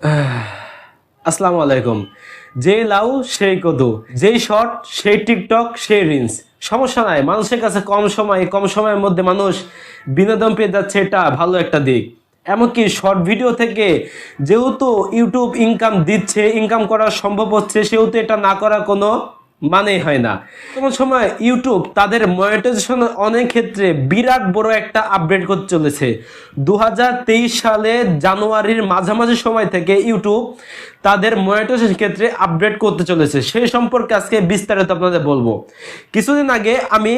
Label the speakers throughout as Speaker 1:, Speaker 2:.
Speaker 1: আসসালামু আলাইকুম। যে লাউ সেই কদু, যেই শর্ট সেই টিকটক সেই রিলস, সমস্যা নাই। মানুষের কাছে কম সময়ের মধ্যে মানুষ বিনোদন পেয়ে যাচ্ছে, এটা ভালো একটা দিক। এমনকি শর্ট ভিডিও থেকে যেহেতু ইউটিউব ইনকাম দিচ্ছে, ইনকাম করা সম্ভব হচ্ছে, সেহেতু এটা না করা কোনো মানেই হয় না। কোন সময় ইউটিউব তাদের মনিটাইজেশন অনেক ক্ষেত্রে বিরাট বড় একটা আপডেট করতে চলেছে। 2023 সালে জানুয়ারির মাঝামাঝি সময় থেকে ইউটিউব তাদের মনিটাইজেশন ক্ষেত্রে আপডেট করতে চলেছে। সেই সম্পর্কে আজকে বিস্তারিত আপনাদের বলবো। কিছুদিন আগে আমি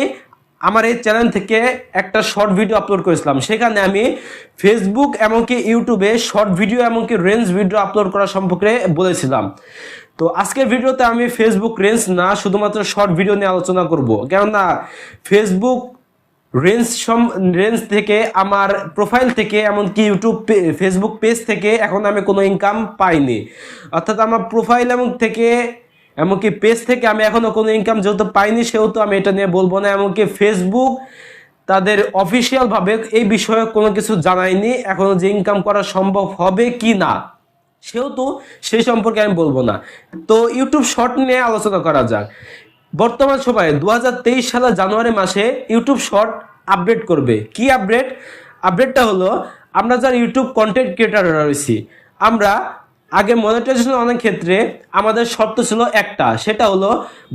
Speaker 1: আমার এই চ্যানেল থেকে একটা শর্ট ভিডিও আপলোড করেছিলাম। সেখানে আমি ফেসবুক এমনকি ইউটিউবে শর্ট ভিডিও এমনকি রেঞ্জ ভিডিও আপলোড করা সম্পর্কে বলেছিলাম। তো আজকের ভিডিওতে আমি ফেসবুক রেঞ্জ না, শুধুমাত্র শর্ট ভিডিও নিয়ে আলোচনা করব। কেননা ফেসবুক রেঞ্জ থেকে, আমার প্রোফাইল থেকে, এমনকি ইউটিউব ফেসবুক পেজ থেকে এখন আমি কোনো ইনকাম পাইনি। অর্থাৎ আমার প্রোফাইল এমনকি পেজ থেকে আমি এখনো কোনো ইনকাম যেহেতু পাইনি, সেহেতু আমি এটা নিয়ে বলবো না। এমনকি ফেসবুক তাদের অফিসিয়াল ভাবে এই বিষয়ে কোনো কিছু জানায়নি এখনো যে ইনকাম করা সম্ভব হবে কি না, সেহেতু সেই সম্পর্কে আমি বলবো না। তো ইউটিউব শর্ট নিয়ে আলোচনা করা যাক। বর্তমান সময়ে 2023 সালের জানুয়ারি মাসে ইউটিউব শর্ট আপডেট করবে। কি আপডেটটা হলো, আমরা যারা ইউটিউব কন্টেন্ট ক্রিয়েটার রয়েছি, আমরা আগে মনিটাইজেশন অনেক ক্ষেত্রে আমাদের শর্ত ছিল একটা, সেটা হলো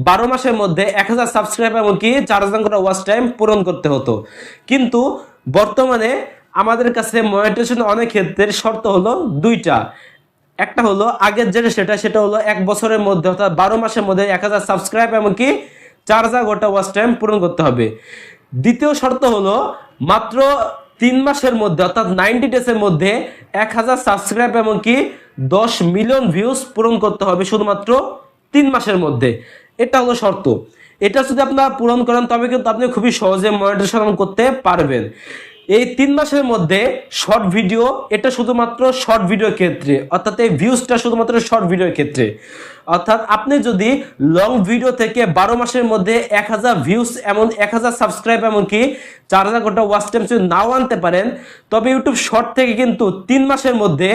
Speaker 1: 12 মাসের মধ্যে 1000 সাবস্ক্রাইব এমনকি 4000 করে ওয়াচ টাইম পূরণ করতে হতো। কিন্তু বর্তমানে আমাদের কাছে মনিটাইজেশন অনেক ক্ষেত্রে শর্ত হলো দুইটা। একটা হলো আগের যেটা সেটা হলো 1 বছরের মধ্যে, অর্থাৎ 12 মাসের মধ্যে 1000 সাবস্ক্রাইব এমনকি 4000 গোটা ওয়াচ টাইম পূরণ করতে হবে। দ্বিতীয় শর্ত হলো মাত্র 3 মাসের মধ্যে, অর্থাৎ 90 ডেজের মধ্যে 1000 সাবস্ক্রাইব এমনকি 10 মিলিয়ন ভিউজ পূরণ করতে হবে শুধুমাত্র 3 মাসের মধ্যে। এটা হলো শর্ত। এটা যদি আপনারা পূরণ করেন তবে কিন্তু আপনি খুবই সহজে মনিটাইজেশন করতে পারবেন। এই 3 মাসের মধ্যে শর্ট ভিডিও, এটা শুধুমাত্র শর্ট ভিডিওর ক্ষেত্রে, অর্থাৎ এই ভিউজটা শুধুমাত্র শর্ট ভিডিওর ক্ষেত্রে। অর্থাৎ আপনি যদি লং ভিডিও থেকে 12 মাসের মধ্যে 1000 ভিউজ এমন 1000 সাবস্ক্রাইব এমনকি 4000 গোটা ওয়াচ টাইম যদি নাও আনতে পারেন, তবে ইউটিউব শর্ট থেকে কিন্তু 3 মাসের মধ্যে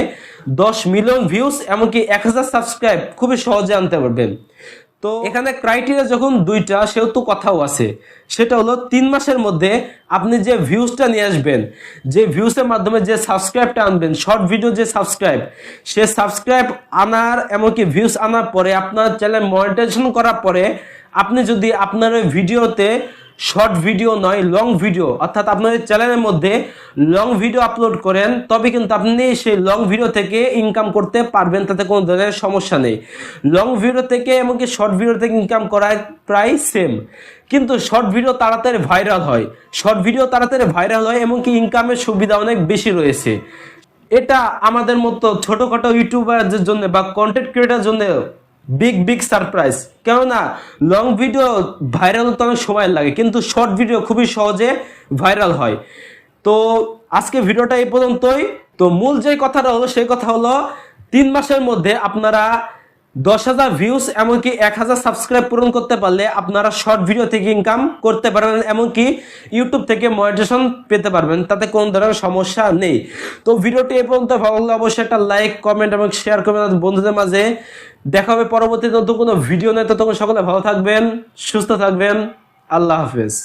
Speaker 1: 10 মিলিয়ন ভিউজ এমনকি 1000 সাবস্ক্রাইব খুবই সহজে আনতে পারবেন। তো এখানে ক্রাইটেরিয়া যখন দুইটা, সেহেতু কথাও আছে। সেটা হলো 3 মাসের মধ্যে আপনি যে ভিউজটা নিয়ে আসবেন, যে ভিউজের মাধ্যমে যে সাবস্ক্রাইবটা আনবেন, শর্ট ভিডিও যে সে সাবস্ক্রাইব আনার এমনকি ভিউজ আনার পরে, আপনার চ্যানেল মনিটাইজেশন করার পরে, আপনি যদি আপনার ওই ভিডিওতে শর্ট ভিডিও নয় লং ভিডিও, অর্থাৎ আপনার চ্যানেলের মধ্যে লং ভিডিও আপলোড করেন, তবে কিন্তু আপনি সেই লং ভিডিও থেকে ইনকাম করতে পারবেন, তাতে কোনো ধরনের সমস্যা নেই। লং ভিডিও থেকে এমনকি শর্ট ভিডিও থেকে ইনকাম করা প্রায় সেম, কিন্তু শর্ট ভিডিও তাড়াতাড়ি ভাইরাল হয় এমনকি ইনকামের সুবিধা অনেক বেশি রয়েছে। এটা আমাদের মতো ছোটখাটো ইউটিউবারদের জন্য বা কন্টেন্ট ক্রিয়েটারের জন্য বিগ সারপ্রাইজ। কেননা লং ভিডিও ভাইরাল হতে অনেক সময় লাগে, কিন্তু শর্ট ভিডিও খুবই সহজে ভাইরাল হয়। তো আজকে ভিডিওটা এই পর্যন্তই। তো মূল যে কথাটা হলো, সেই কথা হলো 3 মাসের মধ্যে আপনারা 10,000 ভিউজ এমনকি 1000 সাবস্ক্রাইব পূরণ করতে পারলে আপনারা শর্ট ভিডিও থেকে ইনকাম করতে পারবেন, এমনকি ইউটিউব থেকে মনিটাইজেশন পেতে পারবেন, তাতে কোনো ধরনের সমস্যা নেই। তো ভিডিওটি এই পর্যন্ত ভালো লাগলে অবশ্যই একটা লাইক, কমেন্ট এবং শেয়ার করবেন বন্ধুদের মাঝে। দেখা হবে পরবর্তী নতুন কোনো ভিডিও নিয়ে। ততক্ষণ সকলে ভালো থাকবেন, সুস্থ থাকবেন। আল্লাহ হাফেজ।